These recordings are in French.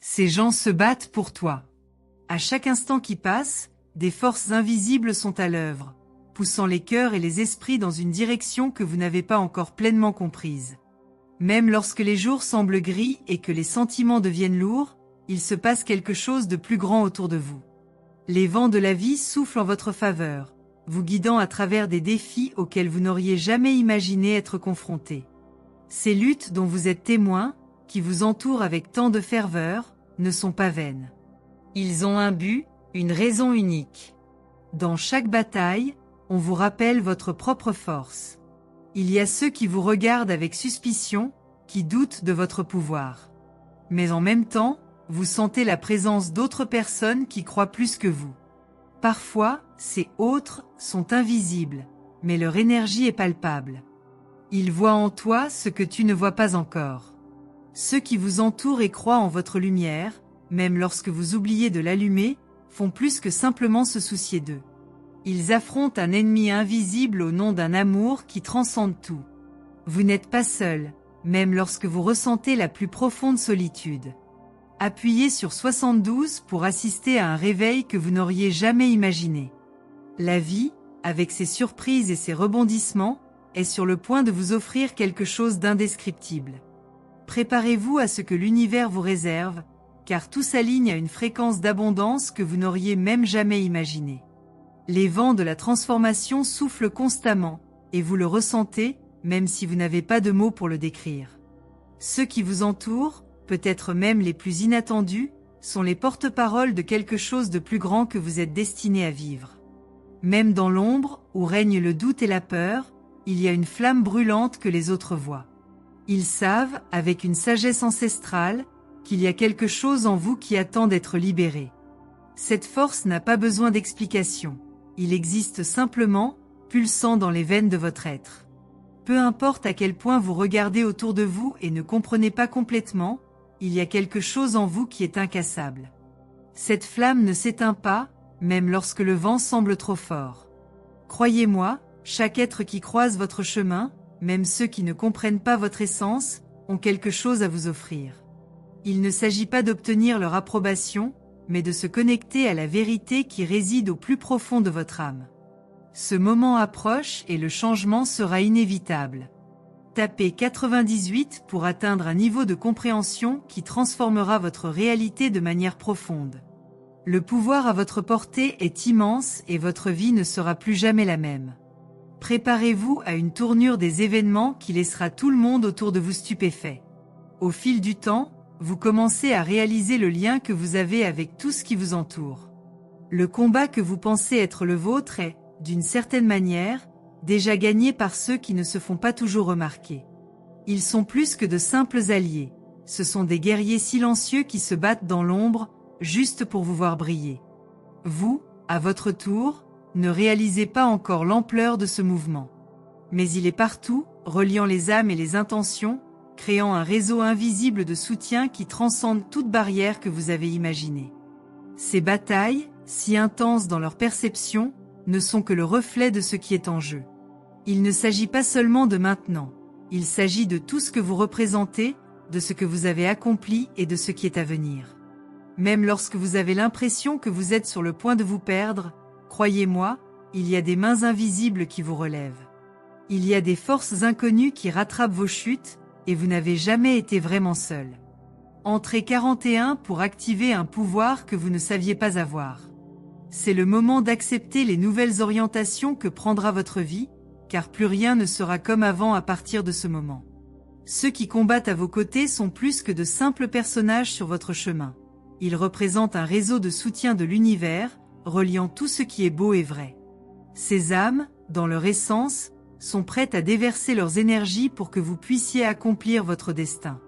Ces gens se battent pour toi. À chaque instant qui passe, des forces invisibles sont à l'œuvre, poussant les cœurs et les esprits dans une direction que vous n'avez pas encore pleinement comprise. Même lorsque les jours semblent gris et que les sentiments deviennent lourds, il se passe quelque chose de plus grand autour de vous. Les vents de la vie soufflent en votre faveur, vous guidant à travers des défis auxquels vous n'auriez jamais imaginé être confrontés. Ces luttes dont vous êtes témoin, qui vous entourent avec tant de ferveur, ne sont pas vaines. Ils ont un but, une raison unique. Dans chaque bataille, on vous rappelle votre propre force. Il y a ceux qui vous regardent avec suspicion, qui doutent de votre pouvoir. Mais en même temps, vous sentez la présence d'autres personnes qui croient plus que vous. Parfois, ces autres sont invisibles, mais leur énergie est palpable. Ils voient en toi ce que tu ne vois pas encore. Ceux qui vous entourent et croient en votre lumière, même lorsque vous oubliez de l'allumer, font plus que simplement se soucier d'eux. Ils affrontent un ennemi invisible au nom d'un amour qui transcende tout. Vous n'êtes pas seul, même lorsque vous ressentez la plus profonde solitude. Appuyez sur 72 pour assister à un réveil que vous n'auriez jamais imaginé. La vie, avec ses surprises et ses rebondissements, est sur le point de vous offrir quelque chose d'indescriptible. Préparez-vous à ce que l'univers vous réserve, car tout s'aligne à une fréquence d'abondance que vous n'auriez même jamais imaginée. Les vents de la transformation soufflent constamment, et vous le ressentez, même si vous n'avez pas de mots pour le décrire. Ceux qui vous entourent, peut-être même les plus inattendus, sont les porte-paroles de quelque chose de plus grand que vous êtes destiné à vivre. Même dans l'ombre, où règne le doute et la peur, il y a une flamme brûlante que les autres voient. Ils savent, avec une sagesse ancestrale, qu'il y a quelque chose en vous qui attend d'être libéré. Cette force n'a pas besoin d'explication. Il existe simplement, pulsant dans les veines de votre être. Peu importe à quel point vous regardez autour de vous et ne comprenez pas complètement, il y a quelque chose en vous qui est incassable. Cette flamme ne s'éteint pas, même lorsque le vent semble trop fort. Croyez-moi, chaque être qui croise votre chemin, même ceux qui ne comprennent pas votre essence, ont quelque chose à vous offrir. Il ne s'agit pas d'obtenir leur approbation, mais de se connecter à la vérité qui réside au plus profond de votre âme. Ce moment approche et le changement sera inévitable. Tapez 98 pour atteindre un niveau de compréhension qui transformera votre réalité de manière profonde. Le pouvoir à votre portée est immense et votre vie ne sera plus jamais la même. Préparez-vous à une tournure des événements qui laissera tout le monde autour de vous stupéfait. Au fil du temps, vous commencez à réaliser le lien que vous avez avec tout ce qui vous entoure. Le combat que vous pensez être le vôtre est, d'une certaine manière, déjà gagné par ceux qui ne se font pas toujours remarquer. Ils sont plus que de simples alliés, ce sont des guerriers silencieux qui se battent dans l'ombre, juste pour vous voir briller. Vous, à votre tour, ne réalisez pas encore l'ampleur de ce mouvement. Mais il est partout, reliant les âmes et les intentions, créant un réseau invisible de soutien qui transcende toute barrière que vous avez imaginée. Ces batailles, si intenses dans leur perception, ne sont que le reflet de ce qui est en jeu. Il ne s'agit pas seulement de maintenant, il s'agit de tout ce que vous représentez, de ce que vous avez accompli et de ce qui est à venir. Même lorsque vous avez l'impression que vous êtes sur le point de vous perdre, croyez-moi, il y a des mains invisibles qui vous relèvent. Il y a des forces inconnues qui rattrapent vos chutes, et vous n'avez jamais été vraiment seul. Entrez 41 pour activer un pouvoir que vous ne saviez pas avoir. C'est le moment d'accepter les nouvelles orientations que prendra votre vie, car plus rien ne sera comme avant à partir de ce moment. Ceux qui combattent à vos côtés sont plus que de simples personnages sur votre chemin. Ils représentent un réseau de soutien de l'univers, reliant tout ce qui est beau et vrai. Ces âmes, dans leur essence, sont prêtes à déverser leurs énergies pour que vous puissiez accomplir votre destin.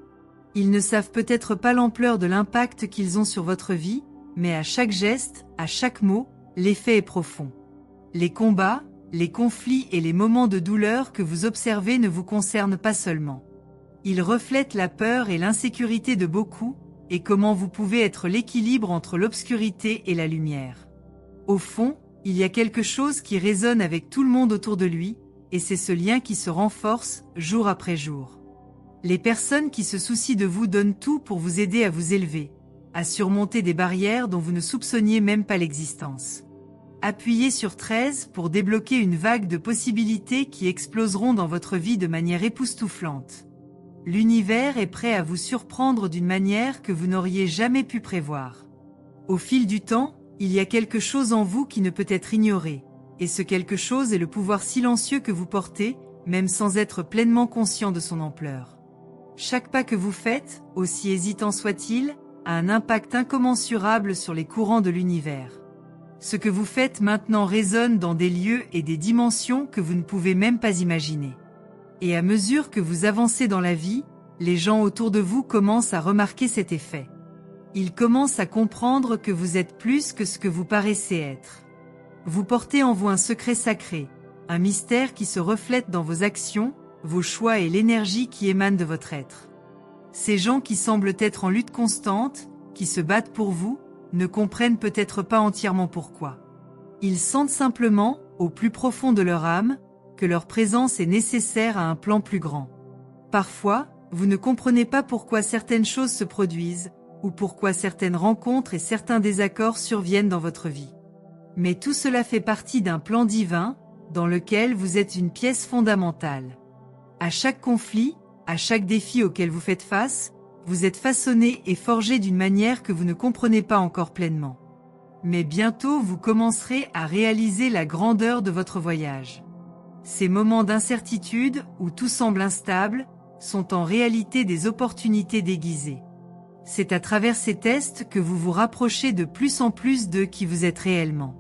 Ils ne savent peut-être pas l'ampleur de l'impact qu'ils ont sur votre vie, mais à chaque geste, à chaque mot, l'effet est profond. Les combats, les conflits et les moments de douleur que vous observez ne vous concernent pas seulement. Ils reflètent la peur et l'insécurité de beaucoup, et comment vous pouvez être l'équilibre entre l'obscurité et la lumière. Au fond, il y a quelque chose qui résonne avec tout le monde autour de lui, et c'est ce lien qui se renforce, jour après jour. Les personnes qui se soucient de vous donnent tout pour vous aider à vous élever. à surmonter des barrières dont vous ne soupçonniez même pas l'existence. Appuyez sur 13 pour débloquer une vague de possibilités qui exploseront dans votre vie de manière époustouflante. L'univers est prêt à vous surprendre d'une manière que vous n'auriez jamais pu prévoir. Au fil du temps, il y a quelque chose en vous qui ne peut être ignoré, et ce quelque chose est le pouvoir silencieux que vous portez, même sans être pleinement conscient de son ampleur. Chaque pas que vous faites, aussi hésitant soit-il, a un impact incommensurable sur les courants de l'univers. Ce que vous faites maintenant résonne dans des lieux et des dimensions que vous ne pouvez même pas imaginer. Et à mesure que vous avancez dans la vie, les gens autour de vous commencent à remarquer cet effet. Ils commencent à comprendre que vous êtes plus que ce que vous paraissez être. Vous portez en vous un secret sacré, un mystère qui se reflète dans vos actions, vos choix et l'énergie qui émane de votre être. Ces gens qui semblent être en lutte constante, qui se battent pour vous, ne comprennent peut-être pas entièrement pourquoi. Ils sentent simplement, au plus profond de leur âme, que leur présence est nécessaire à un plan plus grand. Parfois, vous ne comprenez pas pourquoi certaines choses se produisent, ou pourquoi certaines rencontres et certains désaccords surviennent dans votre vie. Mais tout cela fait partie d'un plan divin, dans lequel vous êtes une pièce fondamentale. À chaque conflit, à chaque défi auquel vous faites face, vous êtes façonné et forgé d'une manière que vous ne comprenez pas encore pleinement. Mais bientôt vous commencerez à réaliser la grandeur de votre voyage. Ces moments d'incertitude, où tout semble instable, sont en réalité des opportunités déguisées. C'est à travers ces tests que vous vous rapprochez de plus en plus de qui vous êtes réellement.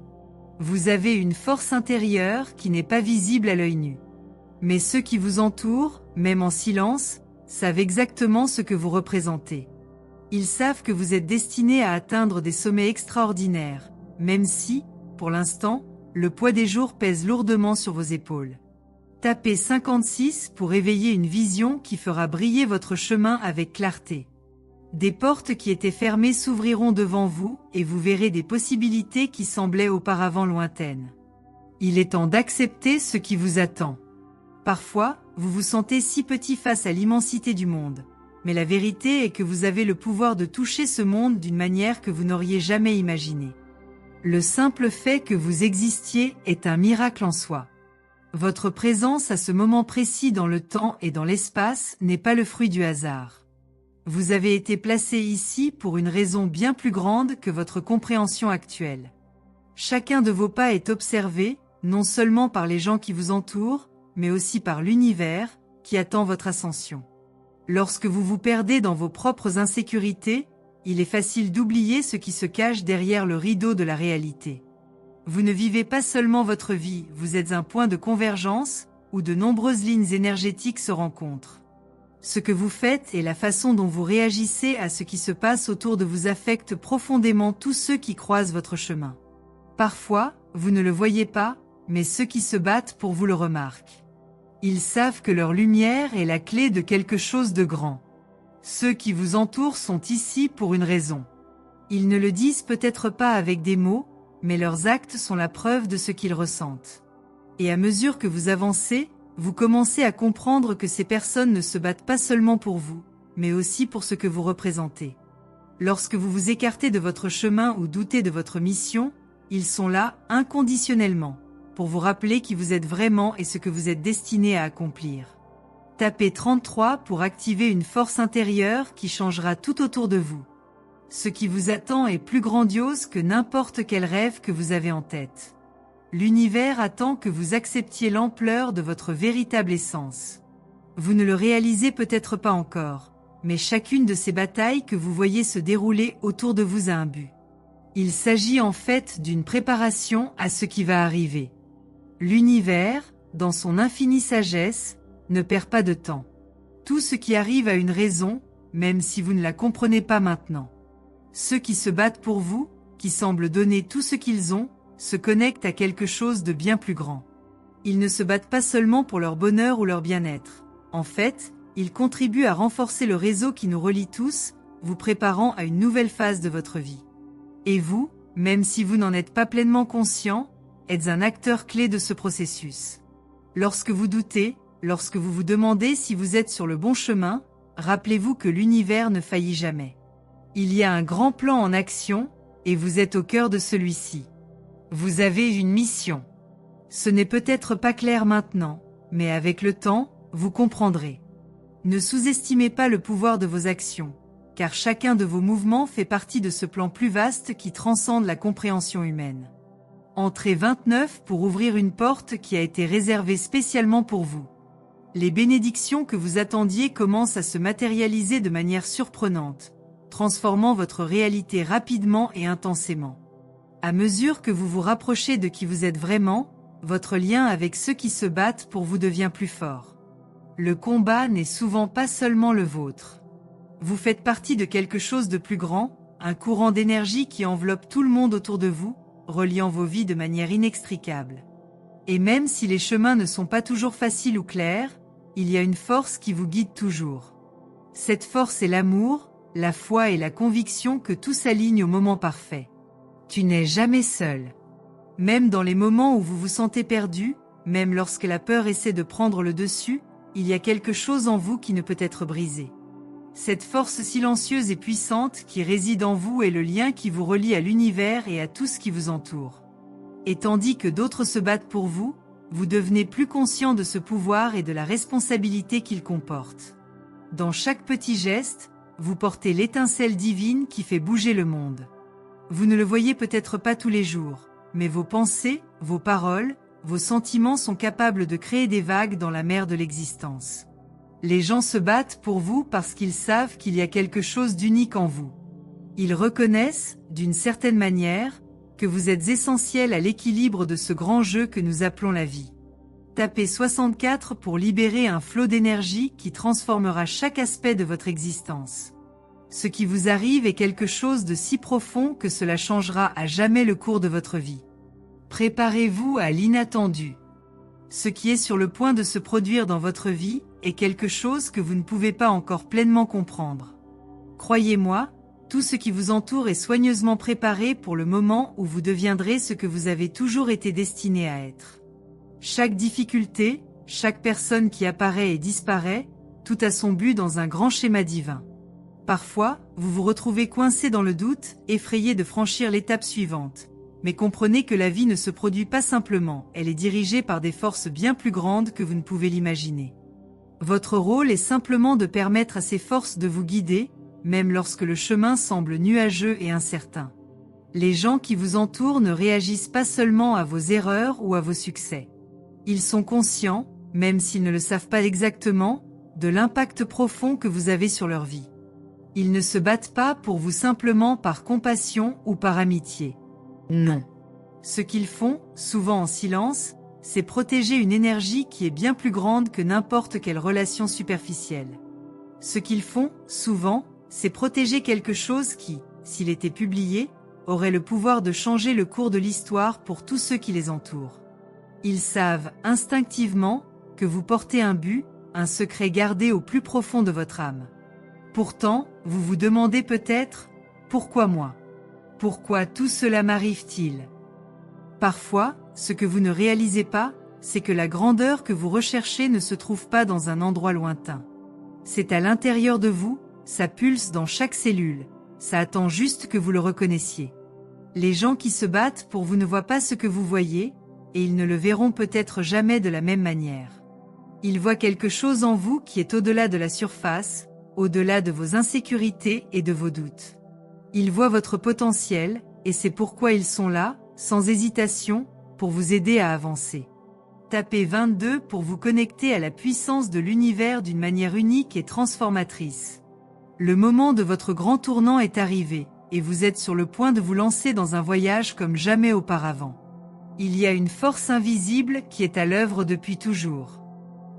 Vous avez une force intérieure qui n'est pas visible à l'œil nu. Mais ceux qui vous entourent, même en silence, savent exactement ce que vous représentez. Ils savent que vous êtes destiné à atteindre des sommets extraordinaires, même si, pour l'instant, le poids des jours pèse lourdement sur vos épaules. Tapez 56 pour éveiller une vision qui fera briller votre chemin avec clarté. Des portes qui étaient fermées s'ouvriront devant vous et vous verrez des possibilités qui semblaient auparavant lointaines. Il est temps d'accepter ce qui vous attend. Parfois, vous vous sentez si petit face à l'immensité du monde, mais la vérité est que vous avez le pouvoir de toucher ce monde d'une manière que vous n'auriez jamais imaginée. Le simple fait que vous existiez est un miracle en soi. Votre présence à ce moment précis dans le temps et dans l'espace n'est pas le fruit du hasard. Vous avez été placé ici pour une raison bien plus grande que votre compréhension actuelle. Chacun de vos pas est observé, non seulement par les gens qui vous entourent, mais aussi par l'univers, qui attend votre ascension. Lorsque vous vous perdez dans vos propres insécurités, il est facile d'oublier ce qui se cache derrière le rideau de la réalité. Vous ne vivez pas seulement votre vie, vous êtes un point de convergence, où de nombreuses lignes énergétiques se rencontrent. Ce que vous faites et la façon dont vous réagissez à ce qui se passe autour de vous affecte profondément tous ceux qui croisent votre chemin. Parfois, vous ne le voyez pas, mais ceux qui se battent pour vous le remarquent. Ils savent que leur lumière est la clé de quelque chose de grand. Ceux qui vous entourent sont ici pour une raison. Ils ne le disent peut-être pas avec des mots, mais leurs actes sont la preuve de ce qu'ils ressentent. Et à mesure que vous avancez, vous commencez à comprendre que ces personnes ne se battent pas seulement pour vous, mais aussi pour ce que vous représentez. Lorsque vous vous écartez de votre chemin ou doutez de votre mission, ils sont là, inconditionnellement, pour vous rappeler qui vous êtes vraiment et ce que vous êtes destiné à accomplir. Tapez 33 pour activer une force intérieure qui changera tout autour de vous. Ce qui vous attend est plus grandiose que n'importe quel rêve que vous avez en tête. L'univers attend que vous acceptiez l'ampleur de votre véritable essence. Vous ne le réalisez peut-être pas encore, mais chacune de ces batailles que vous voyez se dérouler autour de vous a un but. Il s'agit en fait d'une préparation à ce qui va arriver. L'univers, dans son infinie sagesse, ne perd pas de temps. Tout ce qui arrive a une raison, même si vous ne la comprenez pas maintenant. Ceux qui se battent pour vous, qui semblent donner tout ce qu'ils ont, se connectent à quelque chose de bien plus grand. Ils ne se battent pas seulement pour leur bonheur ou leur bien-être. En fait, ils contribuent à renforcer le réseau qui nous relie tous, vous préparant à une nouvelle phase de votre vie. Et vous, même si vous n'en êtes pas pleinement conscient, êtes un acteur clé de ce processus. Lorsque vous doutez, lorsque vous vous demandez si vous êtes sur le bon chemin, rappelez-vous que l'univers ne faillit jamais. Il y a un grand plan en action, et vous êtes au cœur de celui-ci. Vous avez une mission. Ce n'est peut-être pas clair maintenant, mais avec le temps, vous comprendrez. Ne sous-estimez pas le pouvoir de vos actions, car chacun de vos mouvements fait partie de ce plan plus vaste qui transcende la compréhension humaine. Entrez 29 pour ouvrir une porte qui a été réservée spécialement pour vous. Les bénédictions que vous attendiez commencent à se matérialiser de manière surprenante, transformant votre réalité rapidement et intensément. À mesure que vous vous rapprochez de qui vous êtes vraiment, votre lien avec ceux qui se battent pour vous devient plus fort. Le combat n'est souvent pas seulement le vôtre. Vous faites partie de quelque chose de plus grand, un courant d'énergie qui enveloppe tout le monde autour de vous, reliant vos vies de manière inextricable. Et même si les chemins ne sont pas toujours faciles ou clairs, il y a une force qui vous guide toujours. Cette force est l'amour, la foi et la conviction que tout s'aligne au moment parfait. Tu n'es jamais seul. Même dans les moments où vous vous sentez perdu, même lorsque la peur essaie de prendre le dessus, il y a quelque chose en vous qui ne peut être brisé. Cette force silencieuse et puissante qui réside en vous est le lien qui vous relie à l'univers et à tout ce qui vous entoure. Et tandis que d'autres se battent pour vous, vous devenez plus conscient de ce pouvoir et de la responsabilité qu'il comporte. Dans chaque petit geste, vous portez l'étincelle divine qui fait bouger le monde. Vous ne le voyez peut-être pas tous les jours, mais vos pensées, vos paroles, vos sentiments sont capables de créer des vagues dans la mer de l'existence. Les gens se battent pour vous parce qu'ils savent qu'il y a quelque chose d'unique en vous. Ils reconnaissent, d'une certaine manière, que vous êtes essentiel à l'équilibre de ce grand jeu que nous appelons la vie. Tapez 64 pour libérer un flot d'énergie qui transformera chaque aspect de votre existence. Ce qui vous arrive est quelque chose de si profond que cela changera à jamais le cours de votre vie. Préparez-vous à l'inattendu. Ce qui est sur le point de se produire dans votre vie est quelque chose que vous ne pouvez pas encore pleinement comprendre. Croyez-moi, tout ce qui vous entoure est soigneusement préparé pour le moment où vous deviendrez ce que vous avez toujours été destiné à être. Chaque difficulté, chaque personne qui apparaît et disparaît, tout a son but dans un grand schéma divin. Parfois, vous vous retrouvez coincé dans le doute, effrayé de franchir l'étape suivante. Mais comprenez que la vie ne se produit pas simplement, elle est dirigée par des forces bien plus grandes que vous ne pouvez l'imaginer. Votre rôle est simplement de permettre à ces forces de vous guider, même lorsque le chemin semble nuageux et incertain. Les gens qui vous entourent ne réagissent pas seulement à vos erreurs ou à vos succès. Ils sont conscients, même s'ils ne le savent pas exactement, de l'impact profond que vous avez sur leur vie. Ils ne se battent pas pour vous simplement par compassion ou par amitié. Non. Ce qu'ils font, souvent en silence, c'est protéger une énergie qui est bien plus grande que n'importe quelle relation superficielle. Ce qu'ils font, souvent, c'est protéger quelque chose qui, s'il était publié, aurait le pouvoir de changer le cours de l'histoire pour tous ceux qui les entourent. Ils savent, instinctivement, que vous portez un but, un secret gardé au plus profond de votre âme. Pourtant, vous vous demandez peut-être, pourquoi moi? Pourquoi tout cela m'arrive-t-il? Parfois, ce que vous ne réalisez pas, c'est que la grandeur que vous recherchez ne se trouve pas dans un endroit lointain. C'est à l'intérieur de vous, ça pulse dans chaque cellule, ça attend juste que vous le reconnaissiez. Les gens qui se battent pour vous ne voient pas ce que vous voyez, et ils ne le verront peut-être jamais de la même manière. Ils voient quelque chose en vous qui est au-delà de la surface, au-delà de vos insécurités et de vos doutes. Ils voient votre potentiel, et c'est pourquoi ils sont là, sans hésitation, pour vous aider à avancer. Tapez 22 pour vous connecter à la puissance de l'univers d'une manière unique et transformatrice. Le moment de votre grand tournant est arrivé, et vous êtes sur le point de vous lancer dans un voyage comme jamais auparavant. Il y a une force invisible qui est à l'œuvre depuis toujours.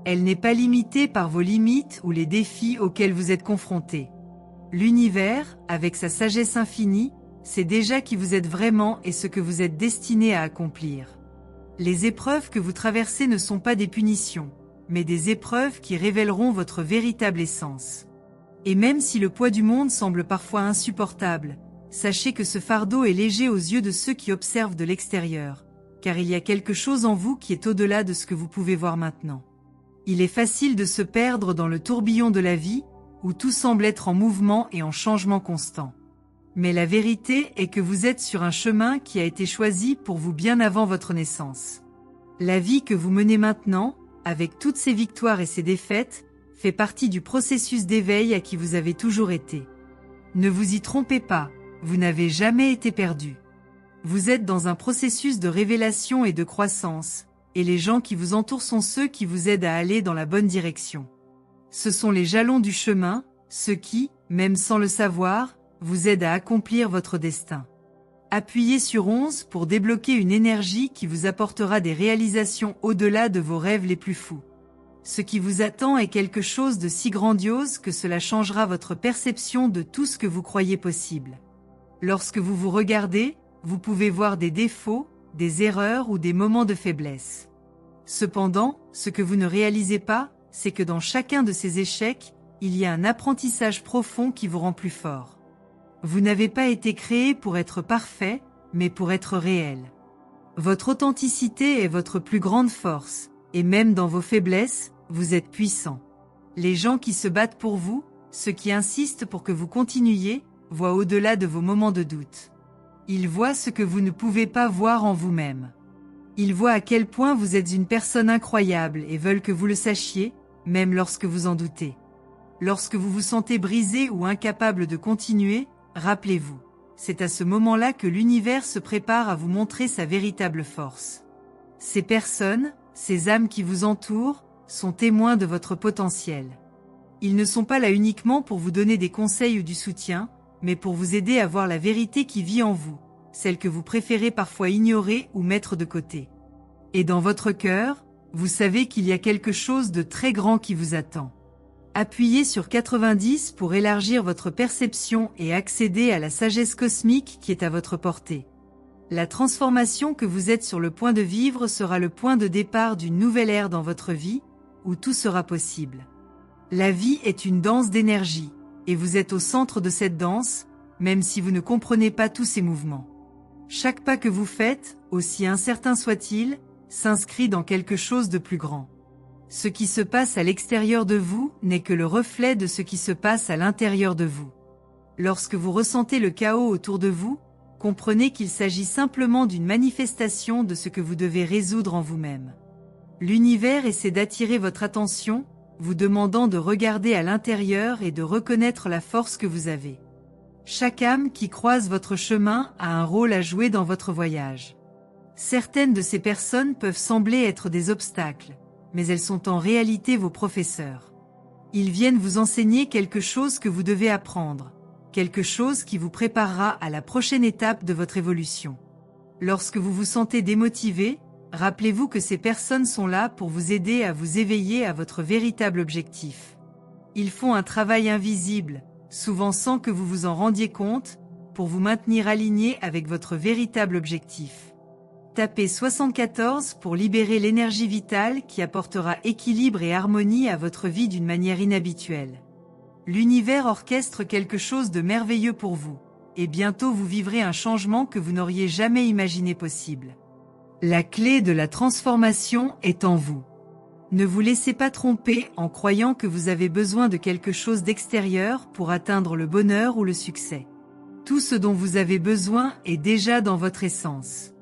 Elle n'est pas limitée par vos limites ou les défis auxquels vous êtes confrontés. L'univers, avec sa sagesse infinie, sait déjà qui vous êtes vraiment et ce que vous êtes destiné à accomplir. Les épreuves que vous traversez ne sont pas des punitions, mais des épreuves qui révéleront votre véritable essence. Et même si le poids du monde semble parfois insupportable, sachez que ce fardeau est léger aux yeux de ceux qui observent de l'extérieur, car il y a quelque chose en vous qui est au-delà de ce que vous pouvez voir maintenant. Il est facile de se perdre dans le tourbillon de la vie, où tout semble être en mouvement et en changement constant. Mais la vérité est que vous êtes sur un chemin qui a été choisi pour vous bien avant votre naissance. La vie que vous menez maintenant, avec toutes ses victoires et ses défaites, fait partie du processus d'éveil à qui vous avez toujours été. Ne vous y trompez pas, vous n'avez jamais été perdu. Vous êtes dans un processus de révélation et de croissance, et les gens qui vous entourent sont ceux qui vous aident à aller dans la bonne direction. Ce sont les jalons du chemin, ceux qui, même sans le savoir, vous aident à accomplir votre destin. Appuyez sur 11 pour débloquer une énergie qui vous apportera des réalisations au-delà de vos rêves les plus fous. Ce qui vous attend est quelque chose de si grandiose que cela changera votre perception de tout ce que vous croyez possible. Lorsque vous vous regardez, vous pouvez voir des défauts, des erreurs ou des moments de faiblesse. Cependant, ce que vous ne réalisez pas, c'est que dans chacun de ces échecs, il y a un apprentissage profond qui vous rend plus fort. Vous n'avez pas été créé pour être parfait, mais pour être réel. Votre authenticité est votre plus grande force, et même dans vos faiblesses, vous êtes puissant. Les gens qui se battent pour vous, ceux qui insistent pour que vous continuiez, voient au-delà de vos moments de doute. Ils voient ce que vous ne pouvez pas voir en vous-même. Ils voient à quel point vous êtes une personne incroyable et veulent que vous le sachiez, même lorsque vous en doutez. Lorsque vous vous sentez brisé ou incapable de continuer, rappelez-vous, c'est à ce moment-là que l'univers se prépare à vous montrer sa véritable force. Ces personnes, ces âmes qui vous entourent, sont témoins de votre potentiel. Ils ne sont pas là uniquement pour vous donner des conseils ou du soutien, mais pour vous aider à voir la vérité qui vit en vous, celle que vous préférez parfois ignorer ou mettre de côté. Et dans votre cœur, vous savez qu'il y a quelque chose de très grand qui vous attend. Appuyez sur 90 pour élargir votre perception et accéder à la sagesse cosmique qui est à votre portée. La transformation que vous êtes sur le point de vivre sera le point de départ d'une nouvelle ère dans votre vie, où tout sera possible. La vie est une danse d'énergie, et vous êtes au centre de cette danse, même si vous ne comprenez pas tous ces mouvements. Chaque pas que vous faites, aussi incertain soit-il, s'inscrit dans quelque chose de plus grand. Ce qui se passe à l'extérieur de vous n'est que le reflet de ce qui se passe à l'intérieur de vous. Lorsque vous ressentez le chaos autour de vous, comprenez qu'il s'agit simplement d'une manifestation de ce que vous devez résoudre en vous-même. L'univers essaie d'attirer votre attention, vous demandant de regarder à l'intérieur et de reconnaître la force que vous avez. Chaque âme qui croise votre chemin a un rôle à jouer dans votre voyage. Certaines de ces personnes peuvent sembler être des obstacles, mais elles sont en réalité vos professeurs. Ils viennent vous enseigner quelque chose que vous devez apprendre, quelque chose qui vous préparera à la prochaine étape de votre évolution. Lorsque vous vous sentez démotivé, rappelez-vous que ces personnes sont là pour vous aider à vous éveiller à votre véritable objectif. Ils font un travail invisible, souvent sans que vous vous en rendiez compte, pour vous maintenir aligné avec votre véritable objectif. Tapez 74 pour libérer l'énergie vitale qui apportera équilibre et harmonie à votre vie d'une manière inhabituelle. L'univers orchestre quelque chose de merveilleux pour vous, et bientôt vous vivrez un changement que vous n'auriez jamais imaginé possible. La clé de la transformation est en vous. Ne vous laissez pas tromper en croyant que vous avez besoin de quelque chose d'extérieur pour atteindre le bonheur ou le succès. Tout ce dont vous avez besoin est déjà dans votre essence.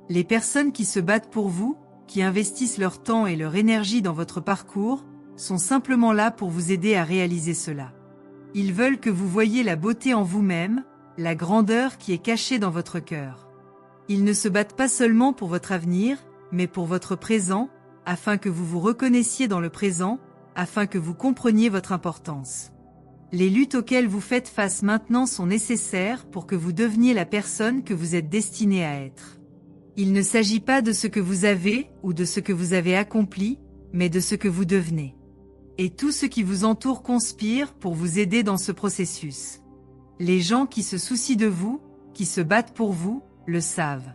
Les personnes qui se battent pour vous, qui investissent leur temps et leur énergie dans votre parcours, sont simplement là pour vous aider à réaliser cela. Ils veulent que vous voyiez la beauté en vous-même, la grandeur qui est cachée dans votre cœur. Ils ne se battent pas seulement pour votre avenir, mais pour votre présent, afin que vous vous reconnaissiez dans le présent, afin que vous compreniez votre importance. Les luttes auxquelles vous faites face maintenant sont nécessaires pour que vous deveniez la personne que vous êtes destiné à être. Il ne s'agit pas de ce que vous avez ou de ce que vous avez accompli, mais de ce que vous devenez. Et tout ce qui vous entoure conspire pour vous aider dans ce processus. Les gens qui se soucient de vous, qui se battent pour vous, le savent.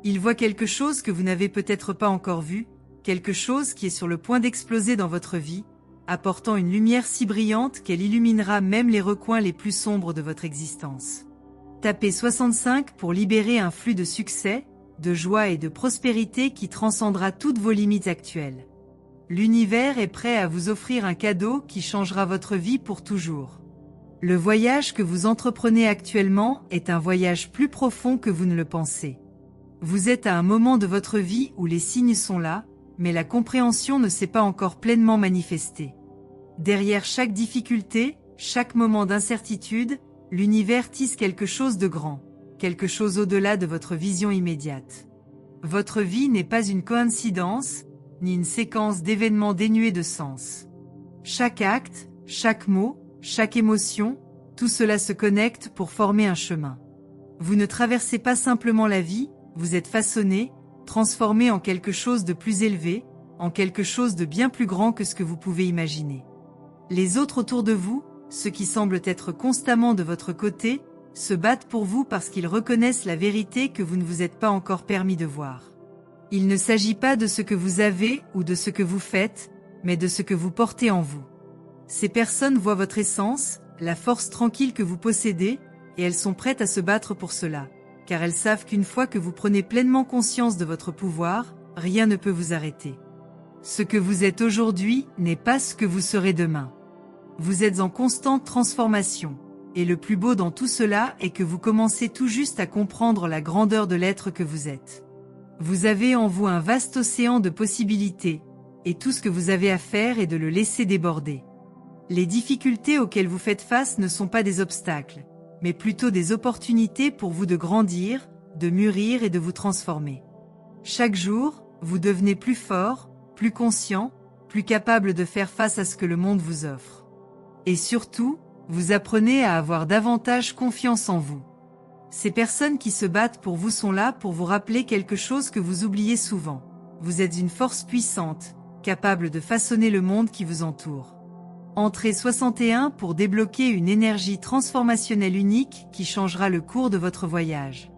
Ils voient quelque chose que vous n'avez peut-être pas encore vu, quelque chose qui est sur le point d'exploser dans votre vie, apportant une lumière si brillante qu'elle illuminera même les recoins les plus sombres de votre existence. Tapez 65 pour libérer un flux de succès, de joie et de prospérité qui transcendra toutes vos limites actuelles. L'univers est prêt à vous offrir un cadeau qui changera votre vie pour toujours. Le voyage que vous entreprenez actuellement est un voyage plus profond que vous ne le pensez. Vous êtes à un moment de votre vie où les signes sont là, mais la compréhension ne s'est pas encore pleinement manifestée. Derrière chaque difficulté, chaque moment d'incertitude, l'univers tisse quelque chose de grand, quelque chose au-delà de votre vision immédiate. Votre vie n'est pas une coïncidence, ni une séquence d'événements dénués de sens. Chaque acte, chaque mot, chaque émotion, tout cela se connecte pour former un chemin. Vous ne traversez pas simplement la vie, vous êtes façonné, transformé en quelque chose de plus élevé, en quelque chose de bien plus grand que ce que vous pouvez imaginer. Les autres autour de vous, ceux qui semblent être constamment de votre côté, se battent pour vous parce qu'ils reconnaissent la vérité que vous ne vous êtes pas encore permis de voir. Il ne s'agit pas de ce que vous avez ou de ce que vous faites, mais de ce que vous portez en vous. Ces personnes voient votre essence, la force tranquille que vous possédez, et elles sont prêtes à se battre pour cela, car elles savent qu'une fois que vous prenez pleinement conscience de votre pouvoir, rien ne peut vous arrêter. Ce que vous êtes aujourd'hui n'est pas ce que vous serez demain. Vous êtes en constante transformation, et le plus beau dans tout cela est que vous commencez tout juste à comprendre la grandeur de l'être que vous êtes. Vous avez en vous un vaste océan de possibilités, et tout ce que vous avez à faire est de le laisser déborder. Les difficultés auxquelles vous faites face ne sont pas des obstacles, mais plutôt des opportunités pour vous de grandir, de mûrir et de vous transformer. Chaque jour, vous devenez plus fort, plus conscient, plus capable de faire face à ce que le monde vous offre. Et surtout, vous apprenez à avoir davantage confiance en vous. Ces personnes qui se battent pour vous sont là pour vous rappeler quelque chose que vous oubliez souvent. Vous êtes une force puissante, capable de façonner le monde qui vous entoure. Entrez 61 pour débloquer une énergie transformationnelle unique qui changera le cours de votre voyage.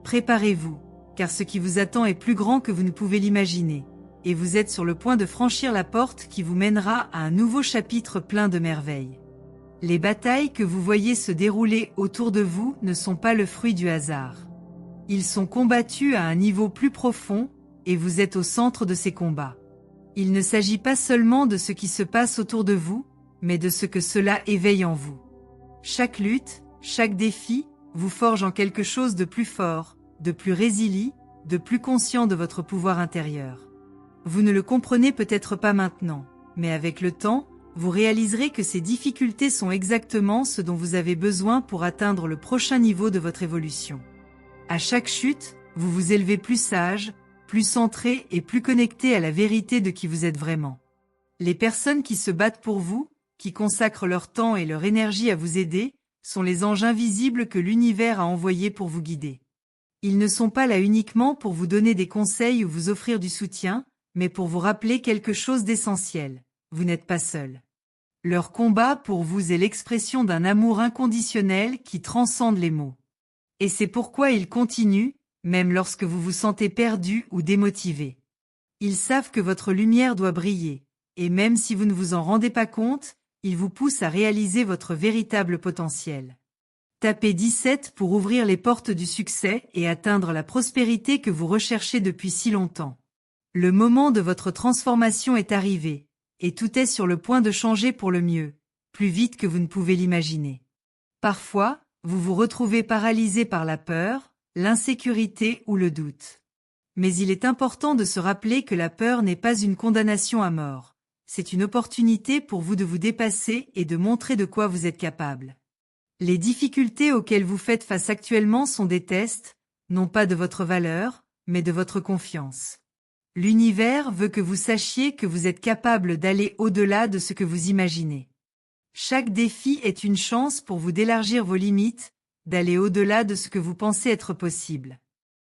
Préparez-vous, car ce qui vous attend est plus grand que vous ne pouvez l'imaginer, et vous êtes sur le point de franchir la porte qui vous mènera à un nouveau chapitre plein de merveilles. Les batailles que vous voyez se dérouler autour de vous ne sont pas le fruit du hasard. Ils sont combattus à un niveau plus profond, et vous êtes au centre de ces combats. Il ne s'agit pas seulement de ce qui se passe autour de vous, mais de ce que cela éveille en vous. Chaque lutte, chaque défi, vous forge en quelque chose de plus fort, de plus résilient, de plus conscient de votre pouvoir intérieur. Vous ne le comprenez peut-être pas maintenant, mais avec le temps, vous réaliserez que ces difficultés sont exactement ce dont vous avez besoin pour atteindre le prochain niveau de votre évolution. À chaque chute, vous vous élevez plus sage, plus centré et plus connecté à la vérité de qui vous êtes vraiment. Les personnes qui se battent pour vous, qui consacrent leur temps et leur énergie à vous aider, sont les anges invisibles que l'univers a envoyés pour vous guider. Ils ne sont pas là uniquement pour vous donner des conseils ou vous offrir du soutien, mais pour vous rappeler quelque chose d'essentiel. Vous n'êtes pas seul. Leur combat pour vous est l'expression d'un amour inconditionnel qui transcende les mots. Et c'est pourquoi ils continuent, même lorsque vous vous sentez perdu ou démotivé. Ils savent que votre lumière doit briller, et même si vous ne vous en rendez pas compte, ils vous poussent à réaliser votre véritable potentiel. Tapez 17 pour ouvrir les portes du succès et atteindre la prospérité que vous recherchez depuis si longtemps. Le moment de votre transformation est arrivé, et tout est sur le point de changer pour le mieux, plus vite que vous ne pouvez l'imaginer. Parfois, vous vous retrouvez paralysé par la peur, l'insécurité ou le doute. Mais il est important de se rappeler que la peur n'est pas une condamnation à mort. C'est une opportunité pour vous de vous dépasser et de montrer de quoi vous êtes capable. Les difficultés auxquelles vous faites face actuellement sont des tests, non pas de votre valeur, mais de votre confiance. L'univers veut que vous sachiez que vous êtes capable d'aller au-delà de ce que vous imaginez. Chaque défi est une chance pour vous d'élargir vos limites, d'aller au-delà de ce que vous pensez être possible.